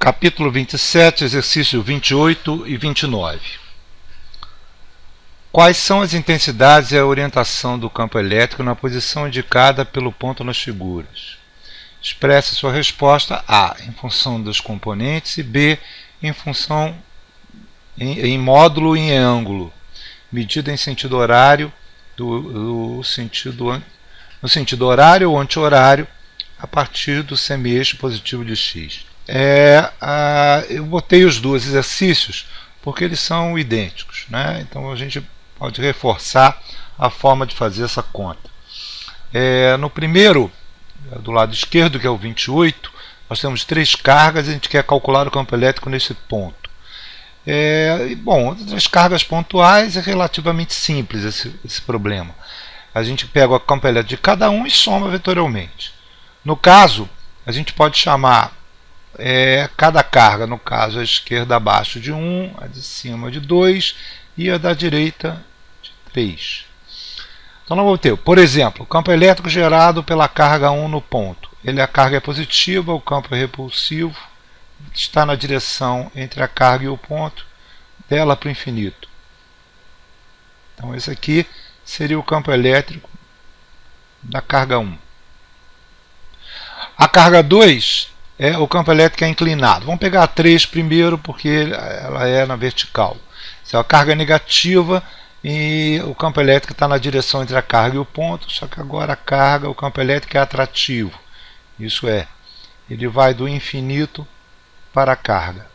Capítulo 27, exercício 28 e 29. Quais são as intensidades e a orientação do campo elétrico na posição indicada pelo ponto nas figuras? Expresse sua resposta A em função dos componentes e B em função em módulo e em ângulo, medida em sentido horário no sentido horário ou anti-horário a partir do semi-eixo positivo de x. Eu botei os dois exercícios porque eles são idênticos, né? Então a gente pode reforçar a forma de fazer essa conta. No primeiro, do lado esquerdo, que é o 28, nós temos 3 cargas e a gente quer calcular o campo elétrico nesse ponto. Bom, as cargas pontuais é relativamente simples esse problema. A gente pega o campo elétrico de cada um e soma vetorialmente. No caso, a gente pode chamar cada carga, no caso, a esquerda abaixo de 1, a de cima de 2 e a da direita de 3. Então nós vamos ter, por exemplo, o campo elétrico gerado pela carga 1 no ponto. A carga é positiva, o campo é repulsivo, está na direção entre a carga e o ponto, dela para o infinito. Então esse aqui seria o campo elétrico da carga 1. A carga 2 o campo elétrico é inclinado. Vamos pegar a 3 primeiro, porque ela é na vertical. Essa é a carga negativa e o campo elétrico está na direção entre a carga e o ponto, só que agora o campo elétrico é atrativo. Isso ele vai do infinito para a carga.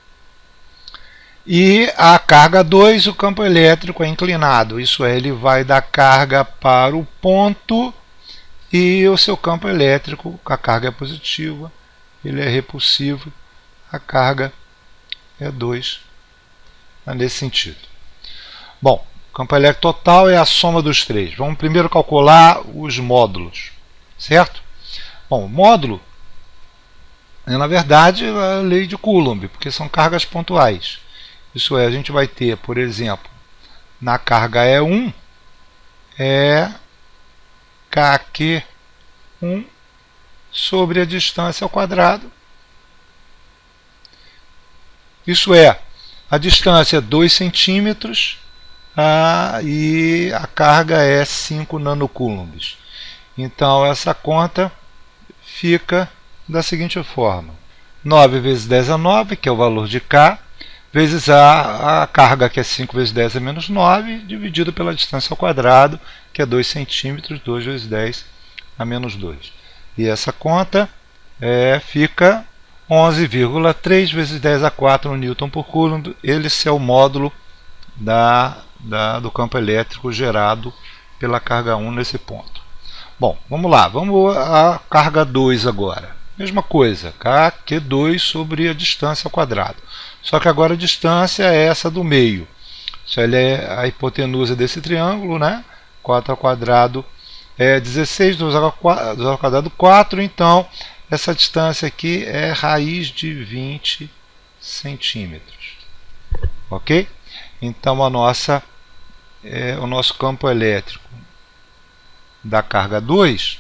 E a carga 2, o campo elétrico é inclinado. Isso ele vai da carga para o ponto e o seu campo elétrico, a carga é positiva, ele é repulsivo, a carga é 2, nesse sentido. Bom, o campo elétrico total é a soma dos 3. Vamos primeiro calcular os módulos, certo? Bom, o módulo é, na verdade, a lei de Coulomb, porque são cargas pontuais. Isso a gente vai ter, por exemplo, na carga E1, KQ1 sobre a distância ao quadrado. Isso a distância é 2 centímetros e a carga é 5 nanocoulombs. Então essa conta fica da seguinte forma: 9 vezes 10 a 9, que é o valor de K, vezes a carga, que é 5 vezes 10 a menos 9, dividido pela distância ao quadrado, que é 2 centímetros, 2 vezes 10 a menos 2. E essa conta fica 11,3 vezes 10 a 4 Newton por Coulomb. Esse é o módulo do campo elétrico gerado pela carga 1 nesse ponto. Bom, vamos lá. Vamos à carga 2 agora. Mesma coisa, KQ2 sobre a distância ao quadrado. Só que agora a distância é essa do meio. Isso é a hipotenusa desse triângulo, né? 4 ao quadrado é 16, 2 ao quadrado 4, então essa distância aqui é raiz de 20 centímetros. Ok? Então o nosso campo elétrico da carga 2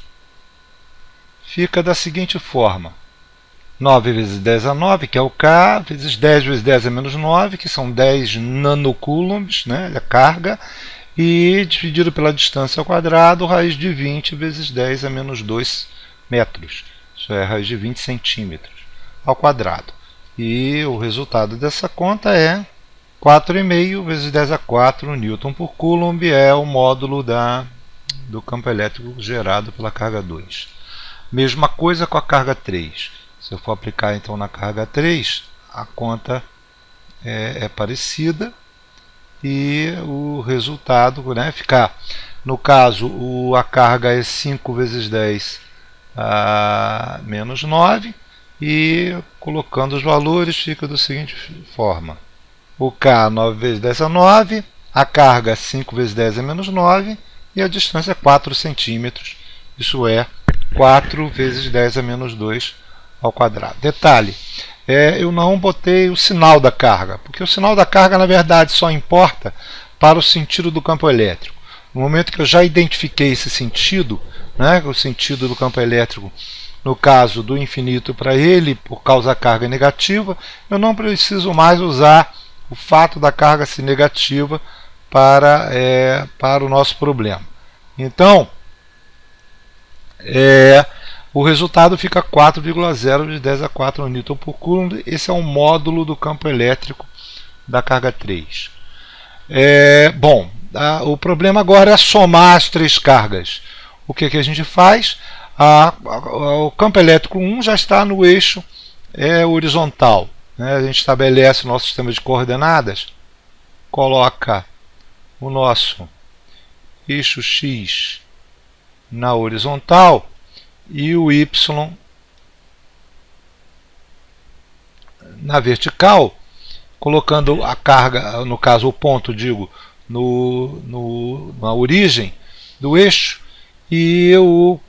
fica da seguinte forma: 9 vezes 10 a 9, que é o K, vezes 10 vezes 10 a menos 9, que são 10 nanocoulombs, né, a carga, e dividido pela distância ao quadrado, raiz de 20 vezes 10 a menos 2 metros. Isso é raiz de 20 centímetros ao quadrado. E o resultado dessa conta é 4,5 vezes 10 a 4 Newton por Coulomb, é o módulo do campo elétrico gerado pela carga 2. Mesma coisa com a carga 3. Se eu for aplicar então na carga 3, a conta é parecida. E o resultado, ficar, no caso, a carga é 5 vezes 10 a menos 9, e colocando os valores fica da seguinte forma: o K 9 vezes 10 a 9, a carga 5 vezes 10 a menos 9 e a distância é 4 centímetros, isso é 4 vezes 10 a menos 2 ao quadrado. Detalhe, eu não botei o sinal da carga, porque o sinal da carga na verdade só importa para o sentido do campo elétrico. No momento que eu já identifiquei esse sentido, o sentido do campo elétrico no caso do infinito para ele, por causa da carga negativa, eu não preciso mais usar o fato da carga ser negativa para o nosso problema. Então, o resultado fica 4,0 vezes 10 a 4 Newton por Coulomb. Esse é um módulo do campo elétrico da carga 3. Bom, o problema agora é somar as três cargas. O que a gente faz? O campo elétrico 1 já está no eixo horizontal. Né? A gente estabelece o nosso sistema de coordenadas, coloca o nosso eixo X na horizontal e o Y na vertical, colocando a carga, no caso o ponto, digo, na origem do eixo, e o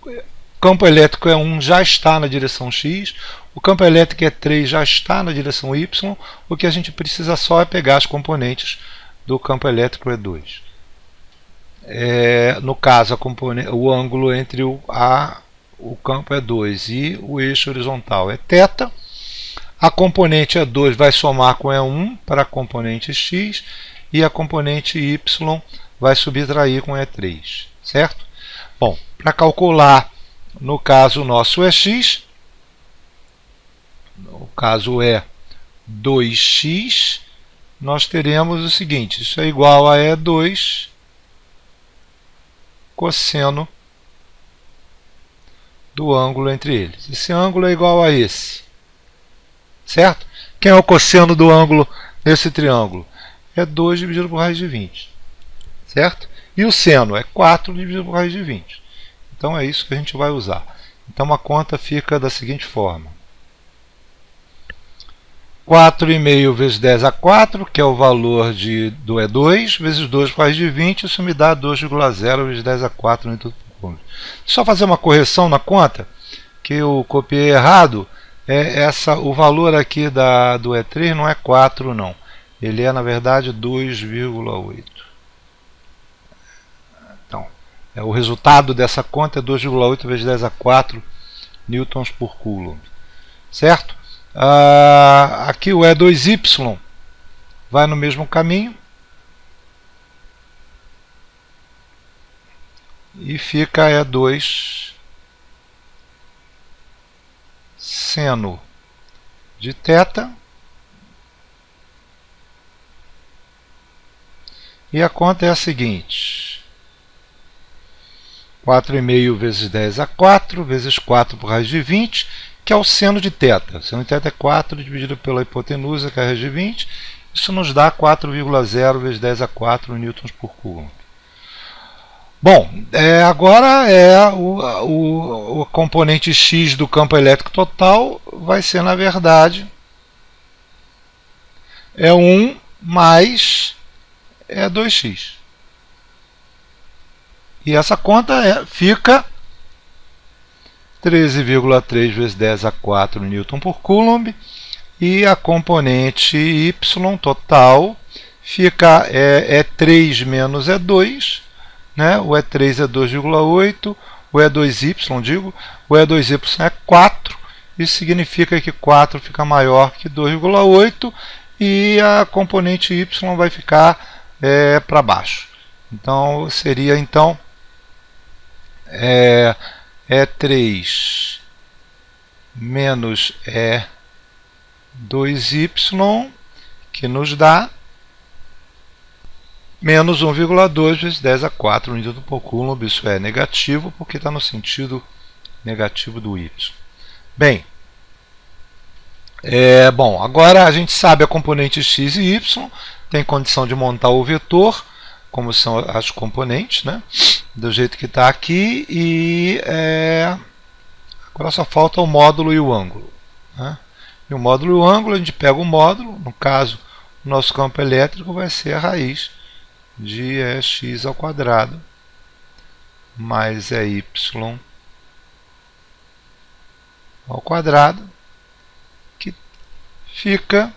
campo elétrico E1 já está na direção X, o campo elétrico E3 já está na direção Y, o que a gente precisa só é pegar as componentes do campo elétrico E2. No caso, o ângulo entre o campo E2 e o eixo horizontal é θ. A componente E2 vai somar com E1 para a componente X e a componente Y vai subtrair com E3, certo? Bom, para calcular, no caso nosso EX, no caso é 2x, nós teremos o seguinte: isso é igual a E2 cosseno do ângulo entre eles. Esse ângulo é igual a esse, certo? Quem é o cosseno do ângulo nesse triângulo? É 2 dividido por raiz de 20, certo? E o seno é 4 dividido por raiz de 20. Então é isso que a gente vai usar. Então a conta fica da seguinte forma: 4,5 vezes 10 a 4, que é o valor do E2, vezes 2 por raiz de 20, isso me dá 2,0 vezes 10 a 4 Newton por Coulomb. Só fazer uma correção na conta, que eu copiei errado. O valor aqui do E3 não é 4 não. Ele é na verdade 2,8. Então, o resultado dessa conta é 2,8 vezes 10 a 4 newtons por Coulomb. Certo? Aqui o E2y vai no mesmo caminho e fica E2 seno de θ. E a conta é a seguinte: 4,5 vezes 10 a 4 vezes 4 por raiz de 20, que é o seno de θ. O seno de θ é 4 dividido pela hipotenusa, que é a raiz de 20. Isso nos dá 4,0 vezes 10 a 4 newtons por Coulomb. Bom, agora o componente X do campo elétrico total vai ser, na verdade, 1 mais 2x. E essa conta fica 13,3 vezes 10 a 4 Newton por Coulomb. E a componente Y total fica E3 menos E2. Né? O E3 é 2,8, o E2y, digo, o E2y é 4, isso significa que 4 fica maior que 2,8 e a componente y vai ficar para baixo. Então seria E3 menos E2y, que nos dá menos 1,2 vezes 10 a 4 Newton por Coulomb. Isso é negativo porque está no sentido negativo do y. Bem, bom, agora a gente sabe a componente x e y, tem condição de montar o vetor, como são as componentes, né? Do jeito que está aqui, e agora só falta o módulo e o ângulo. Né? E o módulo e o ângulo, a gente pega o módulo, no caso, o nosso campo elétrico vai ser a raiz de x ao quadrado mais y ao quadrado, que fica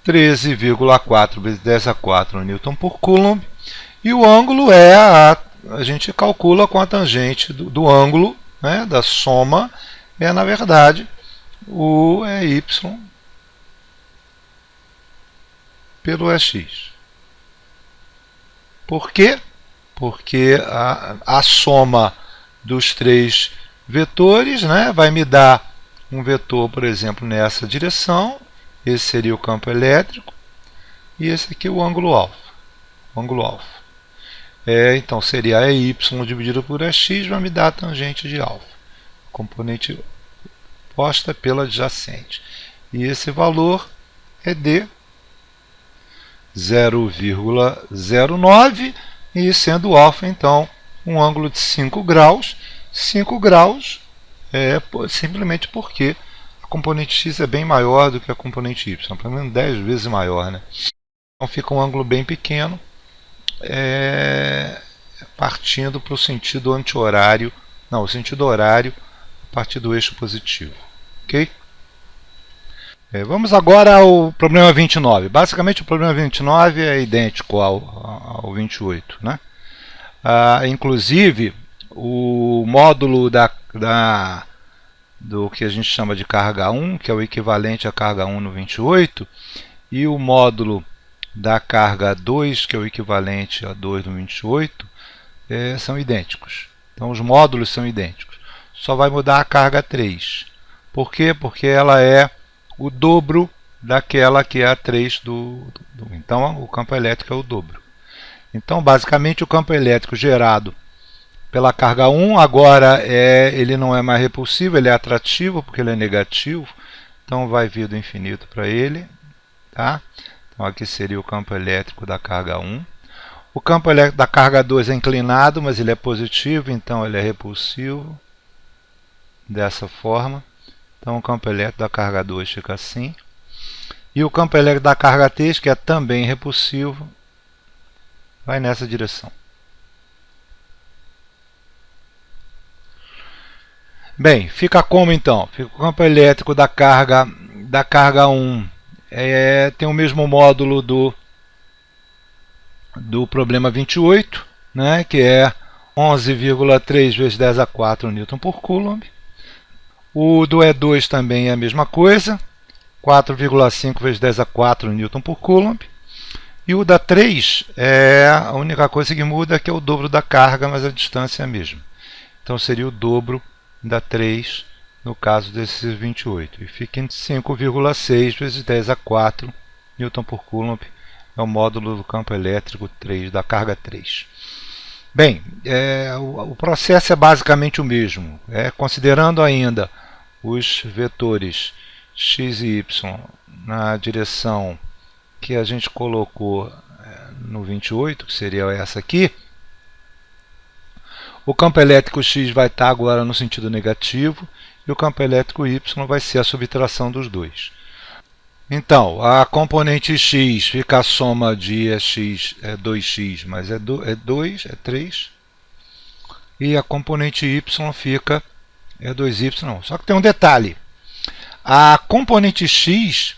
13,4 vezes 10 a 4 Newton por Coulomb. E o ângulo a gente calcula com a tangente do ângulo, né, da soma é, na verdade, o y pelo EX. Por quê? Porque a soma dos três vetores, né, vai me dar um vetor, por exemplo, nessa direção. Esse seria o campo elétrico. E esse aqui é o ângulo alfa. Então seria y dividido por x vai me dar a tangente de alfa. Componente posta pela adjacente. E esse valor é de 0,09 e sendo alfa, então, um ângulo de 5 graus. 5 graus é simplesmente porque a componente x é bem maior do que a componente y, pelo menos 10 vezes maior, né? Então fica um ângulo bem pequeno, partindo para o sentido anti-horário, não, o sentido horário a partir do eixo positivo. Ok? Vamos agora ao problema 29. Basicamente o problema 29 é idêntico ao 28. Né? Inclusive, o módulo do que a gente chama de carga 1, que é o equivalente à carga 1 no 28, e o módulo da carga 2, que é o equivalente a 2 no 28, são idênticos. Então os módulos são idênticos. Só vai mudar a carga 3. Por quê? Porque ela é o dobro daquela que é a 3 então o campo elétrico é o dobro. Então basicamente o campo elétrico gerado pela carga 1 agora ele não é mais repulsivo, ele é atrativo porque ele é negativo. Então vai vir do infinito para ele. Tá? Então aqui seria o campo elétrico da carga 1. O campo elétrico da carga 2 é inclinado, mas ele é positivo, então ele é repulsivo. Dessa forma. Então o campo elétrico da carga 2 fica assim. E o campo elétrico da carga 3, que é também repulsivo, vai nessa direção. Bem, fica como então? Fica o campo elétrico da carga 1 tem o mesmo módulo do problema 28, né, que é 11,3 vezes 10 a 4 Newton por Coulomb. O do E2 também é a mesma coisa, 4,5 vezes 10 a 4 Newton por Coulomb. E o da 3, a única coisa que muda é que é o dobro da carga, mas a distância é a mesma. Então seria o dobro da 3 no caso desses 28. E fica em 5,6 vezes 10 a 4 Newton por Coulomb. É o módulo do campo elétrico 3, da carga 3. Bem, o processo é basicamente o mesmo. Considerando ainda os vetores x e y na direção que a gente colocou no 28, que seria essa aqui, o campo elétrico x vai estar agora no sentido negativo e o campo elétrico y vai ser a subtração dos dois. Então, a componente x fica a soma de x, 2x, mas é 2, é 3. E a componente y fica 2y, não. Só que tem um detalhe. A componente x,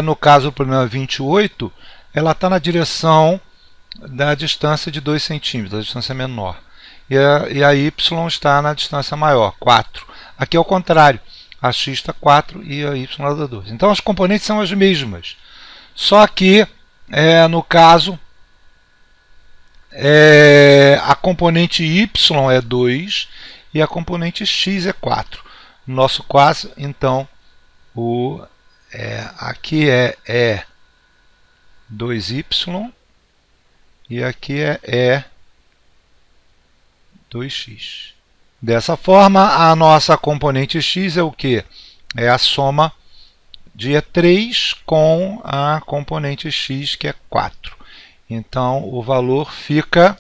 no caso do problema 28, ela está na direção da distância de 2 centímetros, a distância menor. E a y está na distância maior, 4. Aqui é o contrário. A x está 4 e a y está 2. Então as componentes são as mesmas. Só que, no caso, a componente y é 2 e a componente x é 4. No nosso caso, então, aqui é 2y e aqui é 2x. Dessa forma, a nossa componente x é o quê? É a soma de E3 com a componente x, que é 4. Então, o valor fica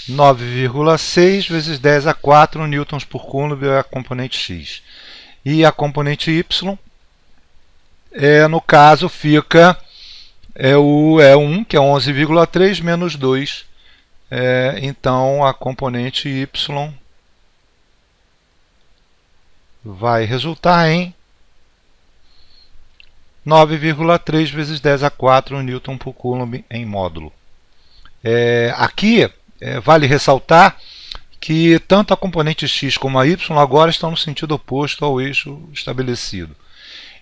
9,6 vezes 10 a 4 newtons por Coulomb é a componente x. E a componente y, no caso, fica o E1, que é 11,3 menos 2. Então a componente y vai resultar em 9,3 vezes 10 a 4 Newton por Coulomb em módulo. Aqui vale ressaltar que tanto a componente x como a y agora estão no sentido oposto ao eixo estabelecido.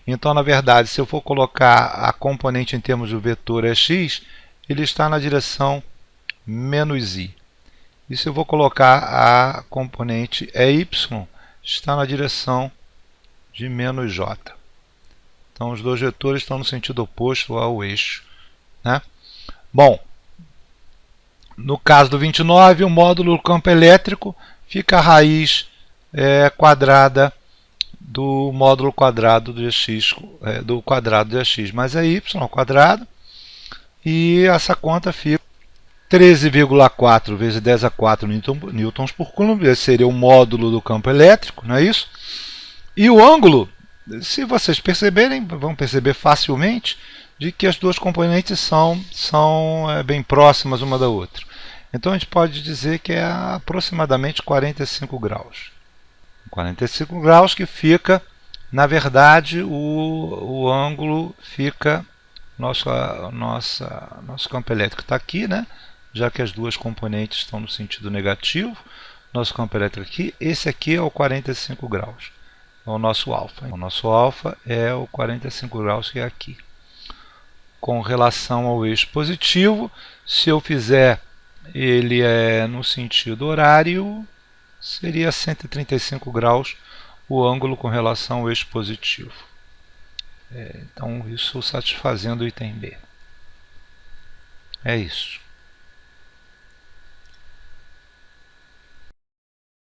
Então, na verdade, se eu for colocar a componente em termos do vetor é x, ele está na direção menos i. E se eu vou colocar a componente é y, está na direção de menos j. Então, os dois vetores estão no sentido oposto ao eixo, né? Bom, no caso do 29, o módulo do campo elétrico fica a raiz quadrada do módulo quadrado de x, do quadrado de x mais y ao quadrado, e essa conta fica 13,4 vezes 10 a 4 newtons por coulomb. Esse seria o módulo do campo elétrico, não é isso? E o ângulo, se vocês perceberem, vão perceber facilmente de que as duas componentes são bem próximas uma da outra. Então a gente pode dizer que é aproximadamente 45 graus. 45 graus que fica, na verdade, o ângulo fica, nosso campo elétrico está aqui, né? Já que as duas componentes estão no sentido negativo, nosso campo elétrico aqui, esse aqui é o 45 graus, é o nosso alfa. O nosso alfa é o 45 graus que é aqui. Com relação ao eixo positivo, se eu fizer ele no sentido horário, seria 135 graus o ângulo com relação ao eixo positivo. Então, isso satisfazendo o item B. É isso.